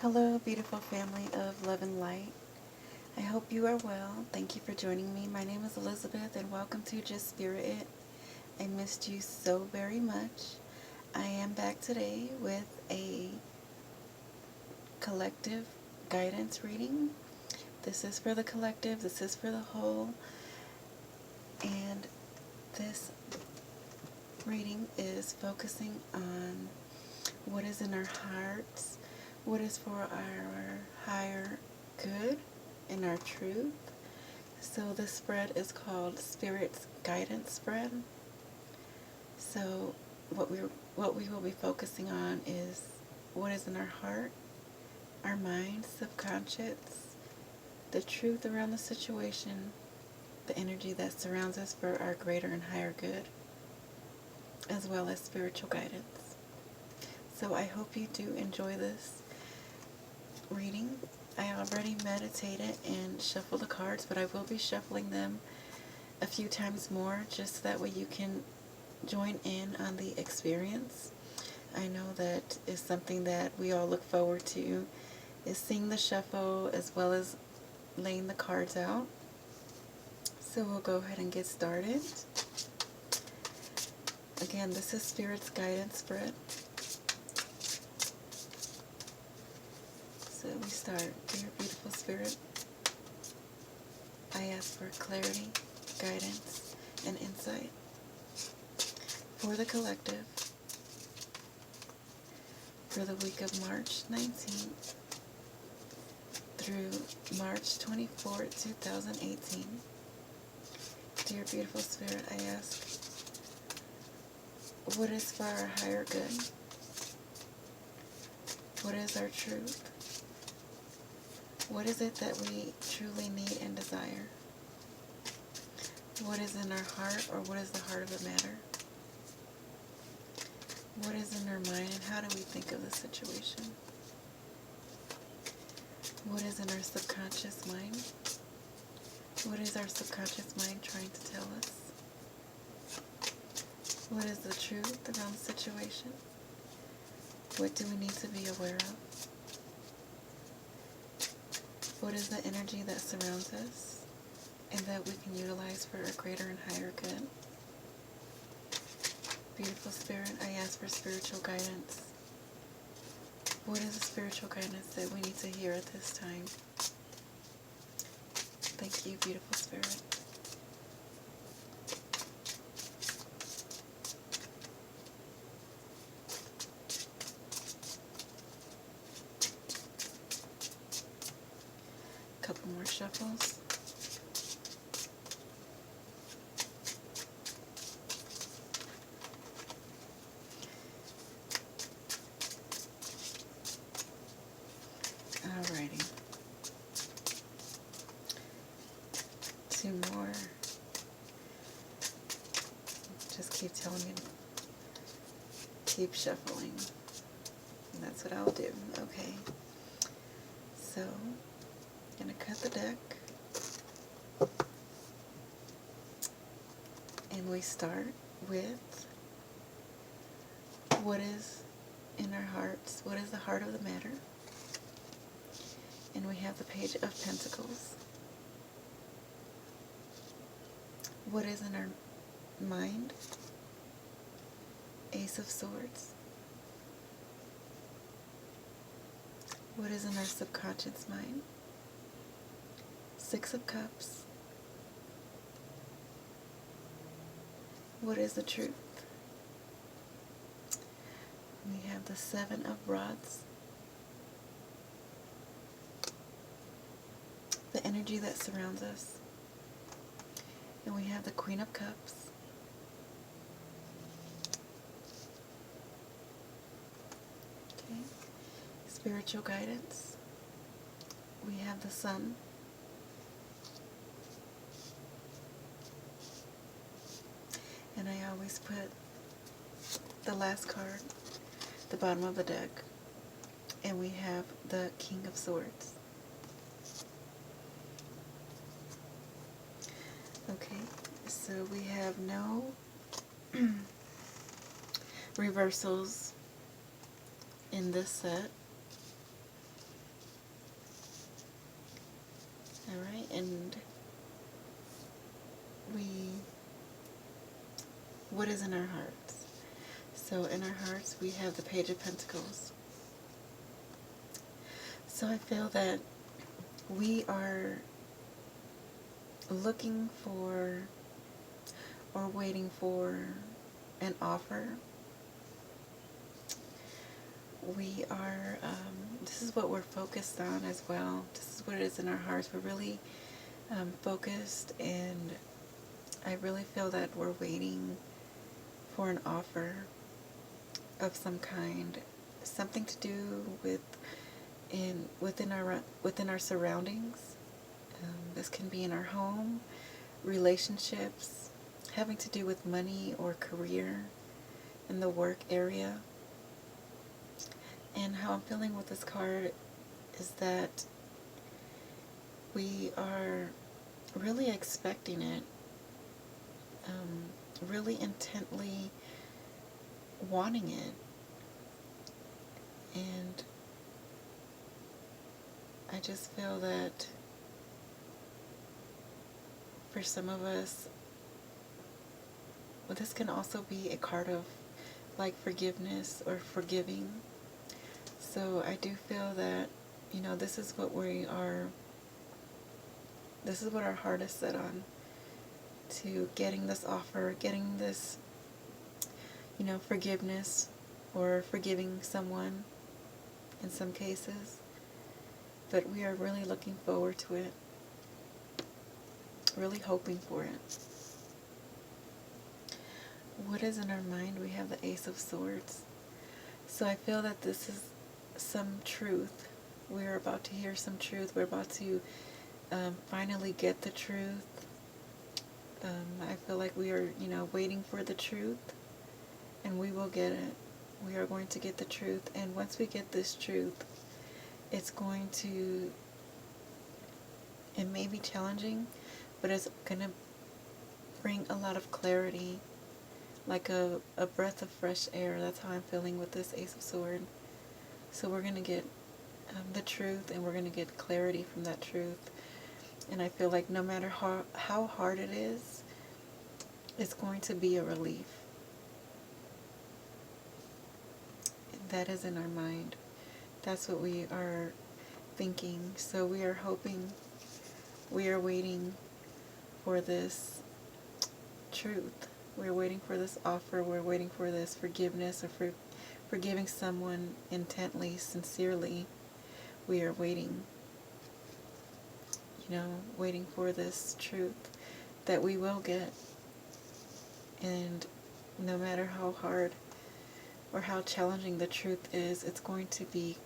Hello, beautiful family of love and light. I hope you are well. Thank you for joining me. My name is Elizabeth, and welcome to Just Spirit It. I missed you so very much. I am back today with a collective guidance reading. This is for the collective, this is for the whole, and this reading is focusing on what is in our hearts, what is for our higher good and our truth. So this spread is called Spirit's Guidance Spread. So what we will be focusing on is what is in our heart, our mind, subconscious, the truth around the situation, the energy that surrounds us for our greater and higher good, as well as spiritual guidance. So I hope you do enjoy this reading. I already meditated and shuffled the cards, but I will be shuffling them a few times more just so that way you can join in on the experience. I know that is something that we all look forward to, is seeing the shuffle as well as laying the cards out. So we'll go ahead and get started. Again, this is Spirit's Guidance Spread. So we start. Dear beautiful Spirit, I ask for clarity, guidance, and insight for the collective for the week of March 19th through March 24th, 2018. Dear beautiful Spirit, I ask, what is for our higher good? What is our truth? What is it that we truly need and desire? What is in our heart, or what is the heart of the matter? What is in our mind, and how do we think of the situation? What is in our subconscious mind? What is our subconscious mind trying to tell us? What is the truth around the situation? What do we need to be aware of? What is the energy that surrounds us and that we can utilize for our greater and higher good? Beautiful Spirit, I ask for spiritual guidance. What is the spiritual guidance that we need to hear at this time? Thank you, beautiful Spirit. Couple more shuffles. Alrighty. Two more. Just keep telling me to keep shuffling. And that's what I'll do. Okay. So, I'm going to cut the deck. And we start with what is in our hearts, what is the heart of the matter. And we have the Page of Pentacles. What is in our mind? Ace of Swords. What is in our subconscious mind? Six of Cups. What is the truth? We have the Seven of Rods. The energy that surrounds us. And we have the Queen of Cups. Okay. Spiritual guidance. We have the Sun. And I always put the last card at the bottom of the deck. And we have the King of Swords. Okay, so we have no reversals in this set. Alright, and what is in our hearts? So in our hearts we have the Page of Pentacles. So I feel that we are looking for or waiting for an offer. We are, this is what we're focused on as well. This is what it is in our hearts. We're really focused, and I really feel that we're waiting for an offer of some kind, something to do with within our surroundings. This can be in our home, relationships, having to do with money or career, in the work area. And how I'm feeling with this card is that we are really expecting it, really intently wanting it. And I just feel that for some of us, well, this can also be a card of like forgiveness or forgiving. So I do feel that, this is what our heart is set on, to getting this offer, getting this, forgiveness, or forgiving someone in some cases. But we are really looking forward to it, really hoping for it. What is in our mind? We have the Ace of Swords. So I feel that this is some truth. We're about to hear some truth. We're about to finally get the truth. I feel like we are, waiting for the truth, and we will get it. We are going to get the truth, and once we get this truth, it's going to, it may be challenging, but it's going to bring a lot of clarity, like a breath of fresh air. That's how I'm feeling with this Ace of Swords. So we're going to get the truth, and we're going to get clarity from that truth. And I feel like no matter how hard it is, it's going to be a relief. That is in our mind. That's what we are thinking. So we are hoping, we are waiting for this truth. We're waiting for this offer. We're waiting for this forgiveness, or for forgiving someone intently, sincerely. We are waiting, waiting for this truth that we will get. And no matter how hard or how challenging the truth is, it's going to be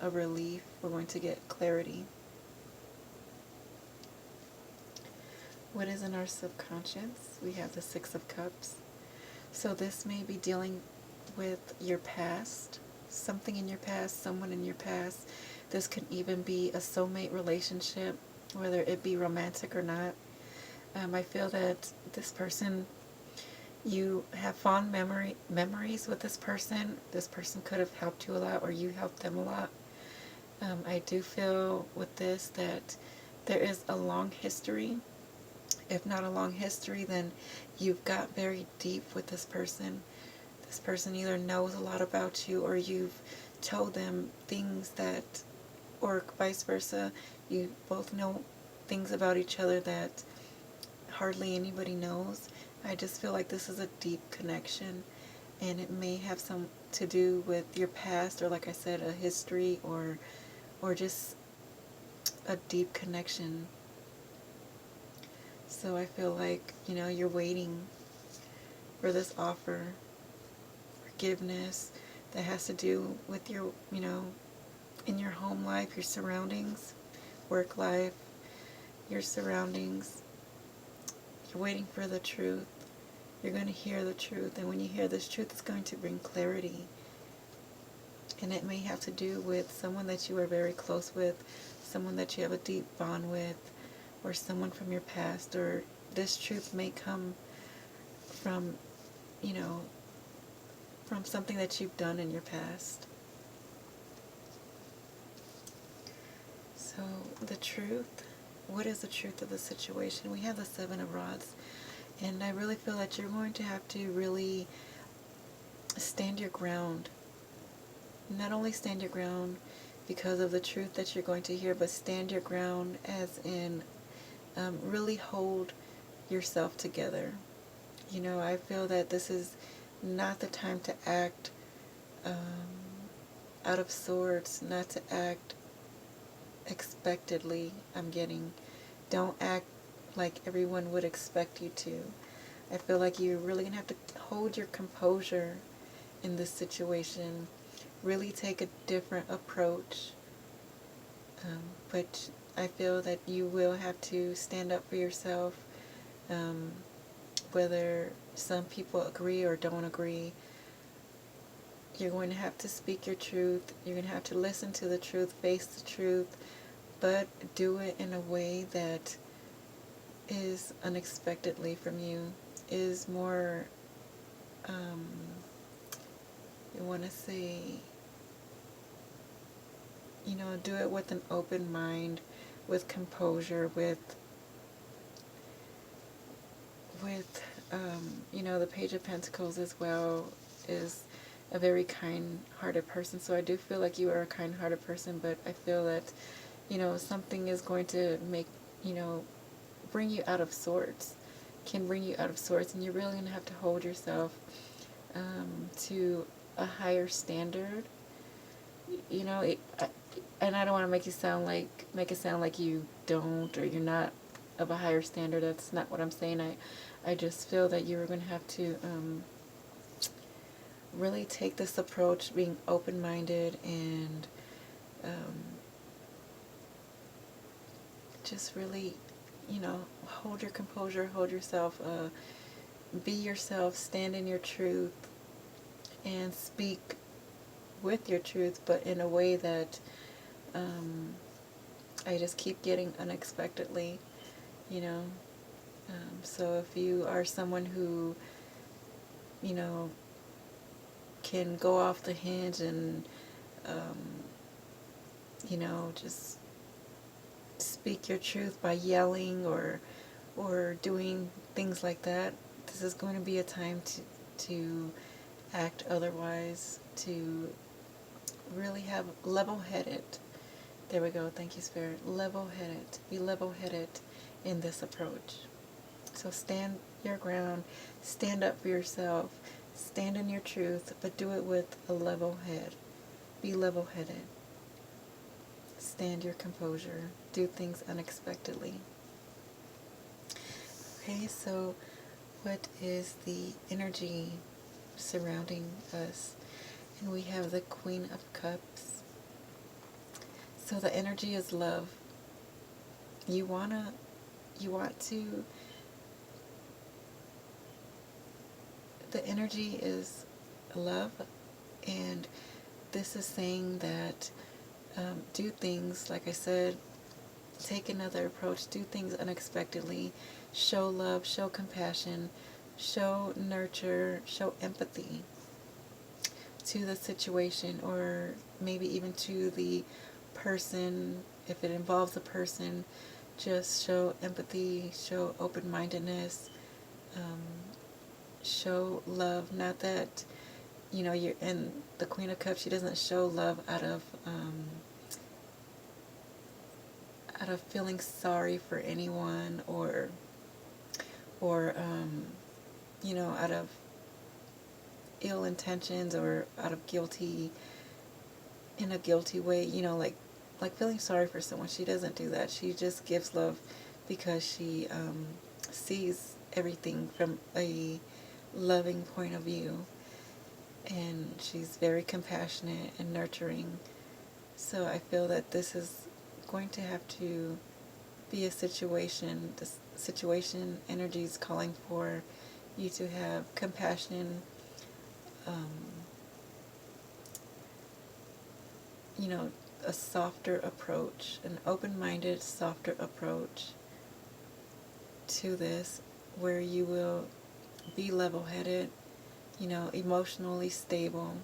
a relief. We're going to get clarity. What is in our subconscious? We have the Six of Cups. So this may be dealing with your past, something in your past, someone in your past. This could even be a soulmate relationship, whether it be romantic or not. I feel that this person, you have fond memories with this person. This person could have helped you a lot, or you helped them a lot. I do feel with this that there is a long history. If not a long history, then you've got very deep with this person. This person either knows a lot about you, or you've told them things that, or vice versa, you both know things about each other that hardly anybody knows. I just feel like this is a deep connection, and it may have some to do with your past, or like I said, a history, or just a deep connection. So I feel like, you're waiting for this offer, forgiveness, that has to do with your, in your home life, your surroundings, work life, your surroundings. You're waiting for the truth. You're going to hear the truth, and when you hear this truth, it's going to bring clarity. And it may have to do with someone that you are very close with, someone that you have a deep bond with, or someone from your past, or this truth may come from, from something that you've done in your past. So So the truth, what is the truth of the situation? We have the Seven of Rods, and I really feel that you're going to have to really stand your ground. Not only stand your ground because of the truth that you're going to hear, but stand your ground as in really hold yourself together. You know, I feel that this is not the time to act out of sorts, not to act expectedly. Don't act like everyone would expect you to. I feel like you're really going to have to hold your composure in this situation, really take a different approach. But I feel that you will have to stand up for yourself, whether some people agree or don't agree. You're going to have to speak your truth. You're going to have to listen to the truth, face the truth, but do it in a way that is unexpectedly from you, is more, you want to say, do it with an open mind, with composure, with the Page of Pentacles as well is a very kind-hearted person. So I do feel like you are a kind-hearted person, but I feel that, something is going to bring you out of sorts, can bring you out of sorts, and you're really going to have to hold yourself to a higher standard. And I don't want to make it sound like you don't, or you're not of a higher standard. That's not what I'm saying. I just feel that you're going to have to really take this approach, being open-minded, and just really, hold your composure, hold yourself, be yourself, stand in your truth, and speak with your truth, but in a way that I just keep getting unexpectedly, so if you are someone who, can go off the hinge and, just speak your truth by yelling or doing things like that, this is going to be a time to act otherwise, to really have level-headed. There we go. Thank you, Spirit. Level-headed. Be level-headed in this approach. So stand your ground. Stand up for yourself. Stand in your truth, but do it with a level head. Be level-headed. Stand your composure. Do things unexpectedly. Okay, so what is the energy surrounding us? And we have the Queen of Cups. So the energy is love. You want to, the energy is love, and this is saying that do things, like I said, take another approach, do things unexpectedly, show love, show compassion, show nurture, show empathy to the situation, or maybe even to the person. If it involves a person, just show empathy, show open-mindedness, show love. Not that, you're in the Queen of Cups, she doesn't show love out of feeling sorry for anyone, or out of ill intentions, or out of in a guilty way, like feeling sorry for someone. She doesn't do that. She just gives love because she sees everything from a loving point of view, and she's very compassionate and nurturing. So I feel that this is going to have to be a situation. This situation energy is calling for you to have compassion, a softer approach, an open-minded, softer approach to this, where you will be level-headed, emotionally stable,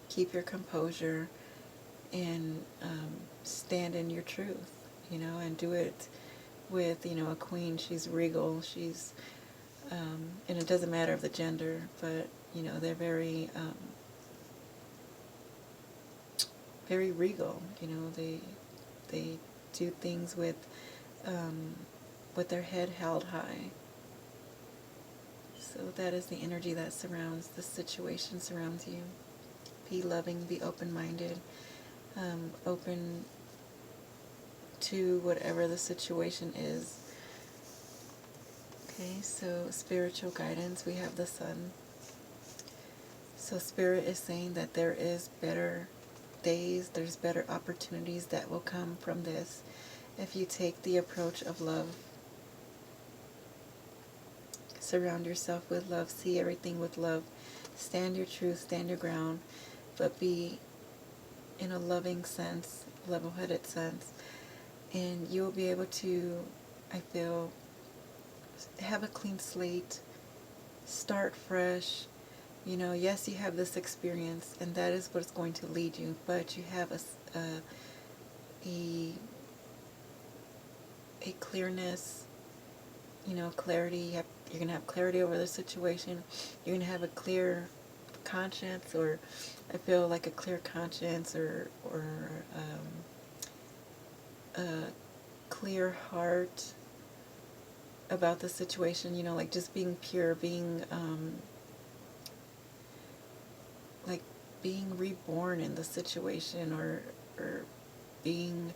keep your composure, and stand in your truth, and do it with, a queen. She's regal. She's, and it doesn't matter of the gender, but, they're very, very regal. They do things with their head held high. So that is the energy that surrounds the situation, surrounds you. Be loving, be open-minded, open to whatever the situation is. Okay, so spiritual guidance, we have the sun. So Spirit is saying that there is better days, there's better opportunities that will come from this if you take the approach of love. Surround yourself with love, see everything with love, stand your truth, stand your ground, but be in a loving sense, level-headed sense, and you'll be able to, I feel, have a clean slate, start fresh. Yes, you have this experience, and that is what's going to lead you, but you have a clearness, clarity. You're going to have clarity over the situation. You're going to have a clear conscience, or I feel like a clear conscience, or a clear heart about the situation, like just being pure, being like being reborn in the situation, or being,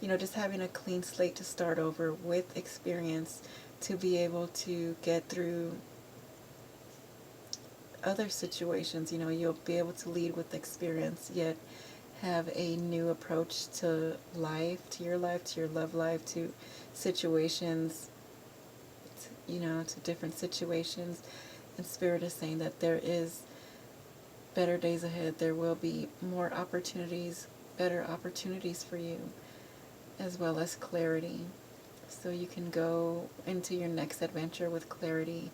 just having a clean slate to start over with experience to be able to get through other situations. You'll be able to lead with experience, yet have a new approach to life, to your love life, to situations, to different situations. And Spirit is saying that there is better days ahead. There will be more opportunities, better opportunities for you, as well as clarity. So you can go into your next adventure with clarity,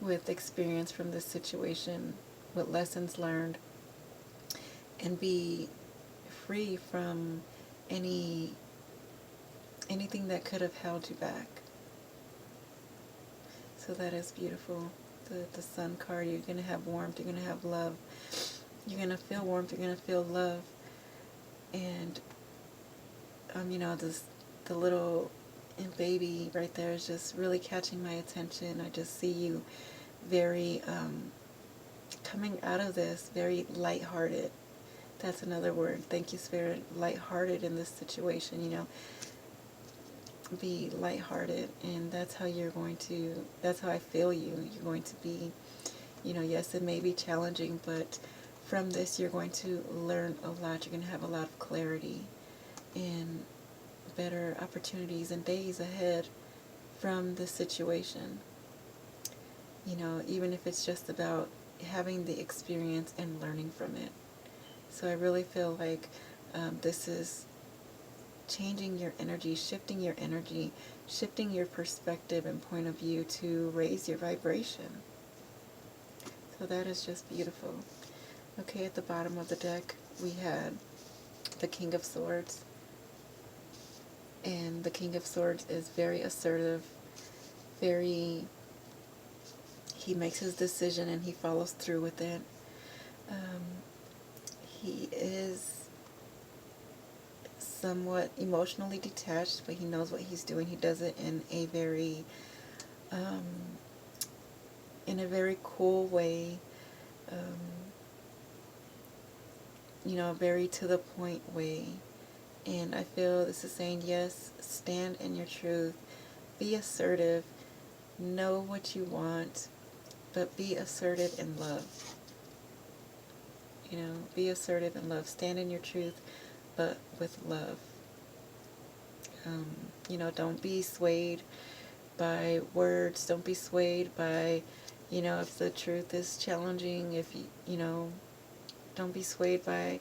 with experience from this situation, with lessons learned, and be free from anything that could have held you back. So that is beautiful. The sun card, you're going to have warmth, you're going to have love. You're going to feel warmth, you're going to feel love. And, the little baby right there is just really catching my attention. I just see you very, coming out of this, very lighthearted. That's another word. Thank you, Spirit. Lighthearted in this situation, Be lighthearted, and that's how that's how I feel you. You're going to be, yes, it may be challenging, but from this you're going to learn a lot. You're going to have a lot of clarity and better opportunities and days ahead from this situation. Even if it's just about having the experience and learning from it. So I really feel like this is changing your energy, shifting your perspective and point of view to raise your vibration. So that is just beautiful. Okay, at the bottom of the deck we had the King of Swords. And the King of Swords is very assertive, he makes his decision and he follows through with it. He is somewhat emotionally detached, but he knows what he's doing. He does it in a very cool way, very to the point way. And I feel this is saying, yes, stand in your truth, be assertive, know what you want, but be assertive in love. Be assertive in love. Stand in your truth, but with love. Don't be swayed by words. Don't be swayed by, if the truth is challenging, don't be swayed by,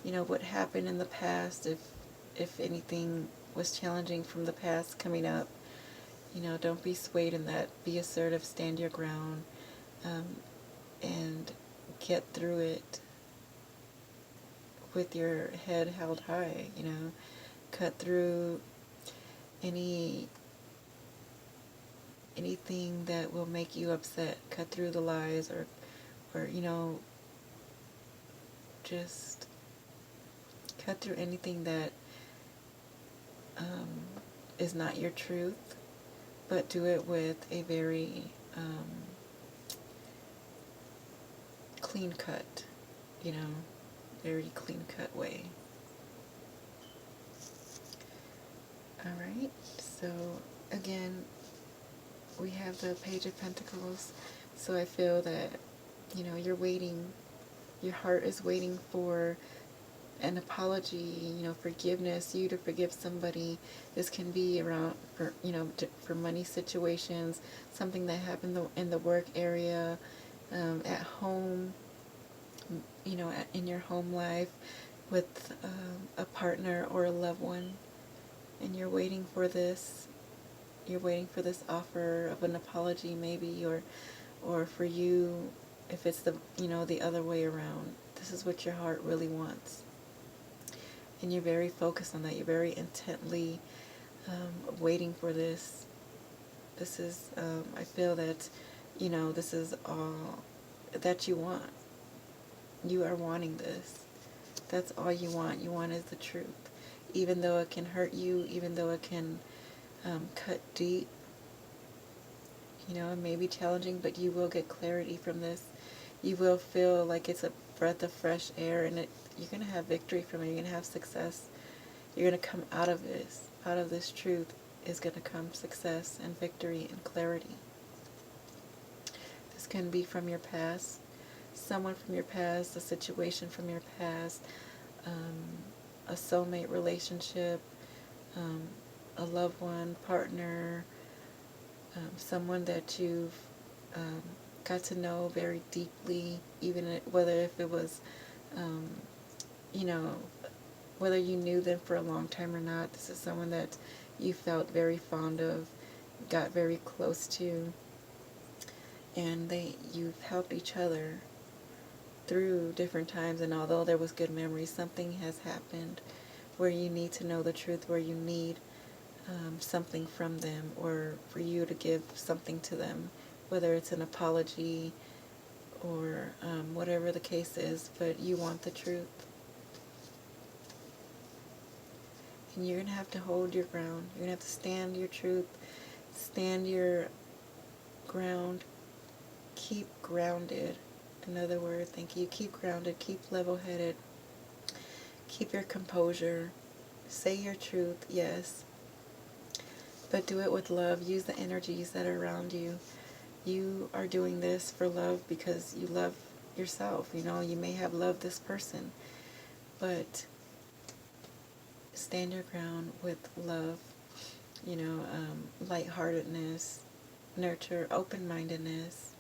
what happened in the past, if anything was challenging from the past coming up. Don't be swayed in that. Be assertive, stand your ground, and get through it with your head held high, you know, cut through anything that will make you upset, cut through the lies, or you know, just cut through anything that is not your truth, but do it with a very clean cut, you know, very clean cut way. Alright, so again, we have the Page of Pentacles, so I feel that, you know, you're waiting, your heart is waiting for an apology, you know, forgiveness, you to forgive somebody. This can be around, for, you know, for money situations, something that happened in the work area, at home, you know, in your home life, with a partner or a loved one, and you're waiting for this. You're waiting for this offer of an apology, maybe, or for you, if it's the, you know, the other way around. This is what your heart really wants, and you're very focused on that. You're very intently waiting for this. This is, I feel that, you know, this is all that you want. You are wanting this. That's all you want. You want is the truth. Even though it can hurt you, even though it can cut deep, you know, it may be challenging, but you will get clarity from this. You will feel like it's a breath of fresh air, and you're going to have victory from it. You're going to have success. You're going to come out of this. Out of this truth is going to come success and victory and clarity. This can be from your past, someone from your past, a situation from your past, a soulmate relationship, a loved one, partner, someone that you've got to know very deeply, even whether if it was, you know, whether you knew them for a long time or not. This is someone that you felt very fond of, got very close to, and you've helped each other through different times, and although there was good memories, something has happened where you need to know the truth, where you need something from them, or for you to give something to them, whether it's an apology or whatever the case is, but you want the truth. And you're going to have to hold your ground. You're going to have to stand your truth, stand your ground, keep grounded. Another word, thank you. Keep grounded, keep level-headed, keep your composure, say your truth, yes, but do it with love. Use the energies that are around you. You are doing this for love because you love yourself. You know, you may have loved this person, but stand your ground with love, you know, lightheartedness, nurture, open-mindedness,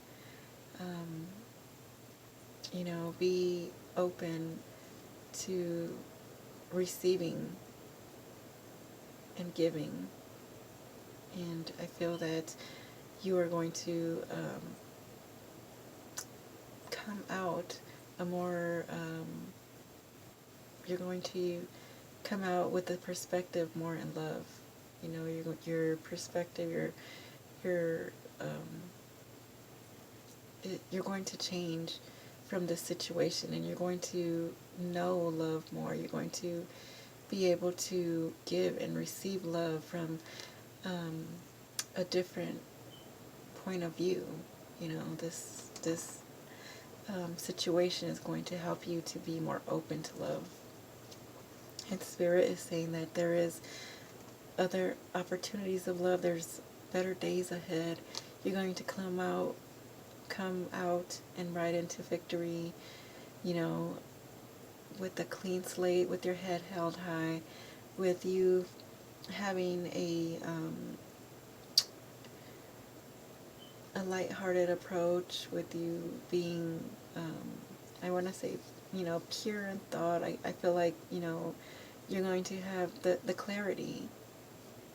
you know, be open to receiving and giving. And I feel that you are going to come out a more, you're going to come out with the perspective more in love. You know, your perspective, you're going to change from this situation, and you're going to know love more. You're going to be able to give and receive love from a different point of view. You know, this situation is going to help you to be more open to love. And Spirit is saying that there is other opportunities of love. There's better days ahead. You're going to come out and ride into victory, you know, with a clean slate, with your head held high, with you having a lighthearted approach, with you being, I want to say, you know, pure in thought. I feel like, you know, you're going to have the clarity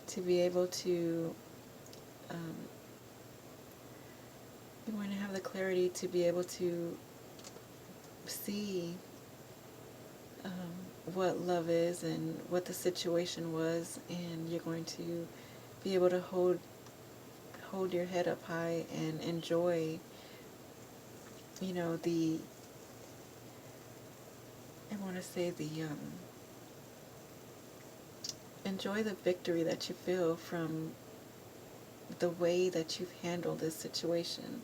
to be able to, you're going to have the clarity to be able to see what love is and what the situation was, and you're going to be able to hold your head up high and enjoy, the, I want to say enjoy the victory that you feel from the way that you've handled this situation.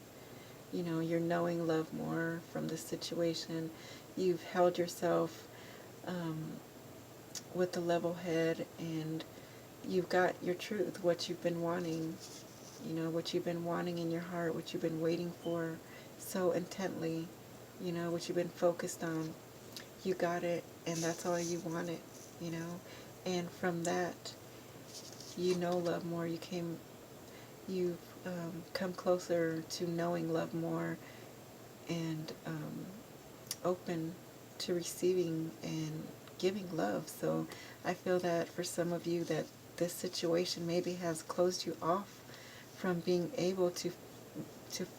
You're knowing love more from this situation. You've held yourself um, with a level head, and you've got your truth, what you've been wanting, what you've been wanting in your heart, what you've been waiting for so intently, what you've been focused on. You got it, and that's all you wanted, you know. And from that, love more. You've come closer to knowing love more, and open to receiving and giving love. So I feel that for some of you, that this situation maybe has closed you off from being able to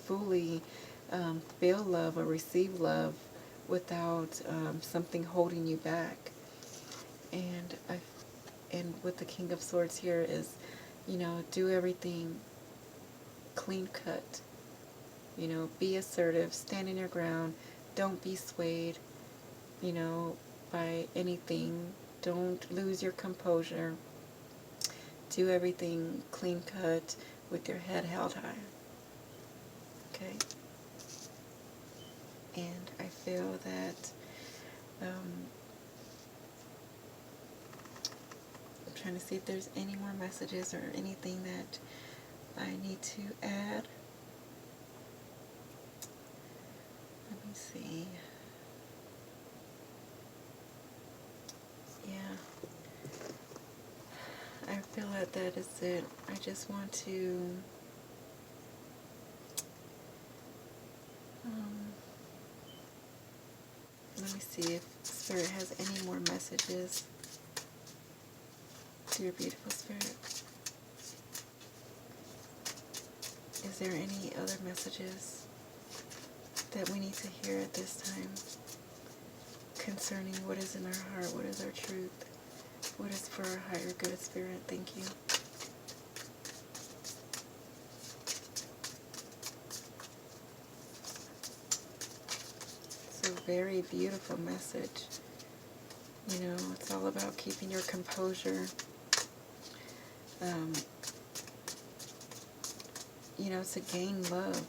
fully feel love or receive love without something holding you back. And with the King of Swords here is, do everything clean cut. Be assertive, stand in your ground, don't be swayed, by anything. Don't lose your composure. Do everything clean cut with your head held high. Okay? And I feel that I'm trying to see if there's any more messages or anything that I need to add. Let me see. Yeah. I feel like that is it. I just want to let me see if Spirit has any more messages. Dear beautiful Spirit, is there any other messages that we need to hear at this time concerning what is in our heart, what is our truth, what is for our higher good, Spirit? Thank you. It's a very beautiful message. It's all about keeping your composure. To gain love.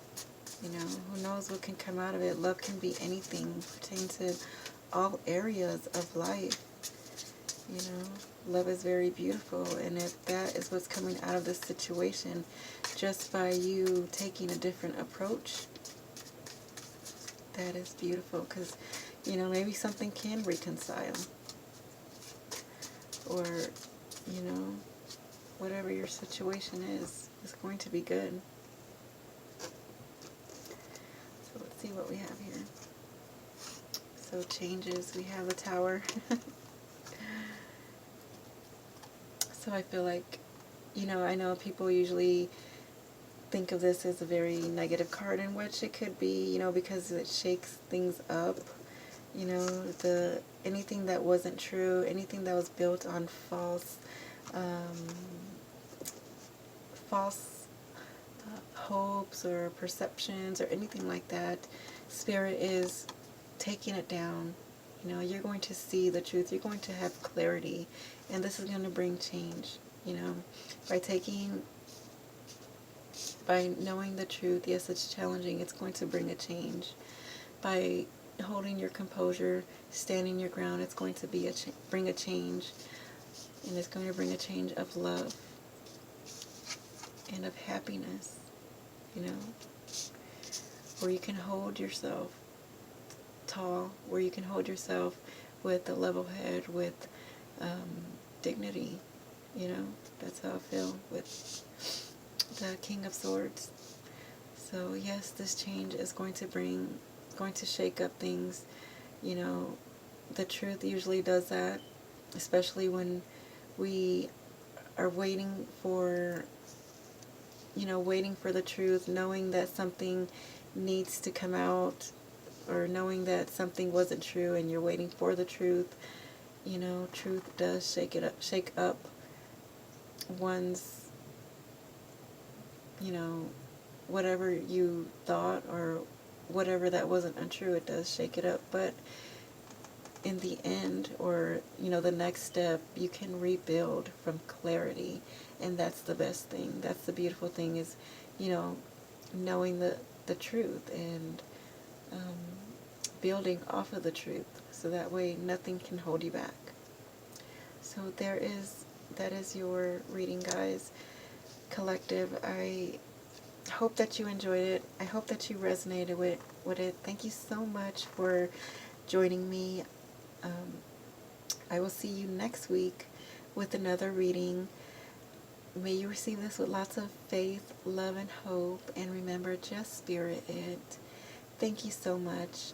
Who knows what can come out of it. Love can be anything, pertain to all areas of life. Love is very beautiful, and if that is what's coming out of this situation, just by you taking a different approach, that is beautiful, because, maybe something can reconcile, or, whatever your situation is going to be good. So let's see what we have here. So changes, we have a Tower. So I feel like, I know people usually think of this as a very negative card, in which it could be, because it shakes things up. Anything that wasn't true, anything that was built on false hopes or perceptions or anything like that, Spirit is taking it down. You're going to see the truth. You're going to have clarity, and this is going to bring change. By knowing the truth, yes, it's challenging. It's going to bring a change. By holding your composure, standing your ground, it's going to be bring a change, and it's going to bring a change of love and of happiness. Where you can hold yourself tall, where you can hold yourself with a level head, with dignity. That's how I feel with the King of Swords. So yes, this change is going to shake up things. The truth usually does that, especially when we are waiting for the truth, knowing that something needs to come out, or knowing that something wasn't true and you're waiting for the truth. You know, truth does shake up one's, you know, whatever you thought or whatever that wasn't untrue, it does shake it up. But in the end, or, you know, the next step, you can rebuild from clarity. And that's the best thing. That's the beautiful thing is, you know, knowing the truth and building off of the truth. So that way nothing can hold you back. So that is your reading, guys. Collective. I hope that you enjoyed it. I hope that you resonated with it. Thank you so much for joining me. I will see you next week with another reading. May you receive this with lots of faith, love, and hope. And remember, just spirit it. Thank you so much.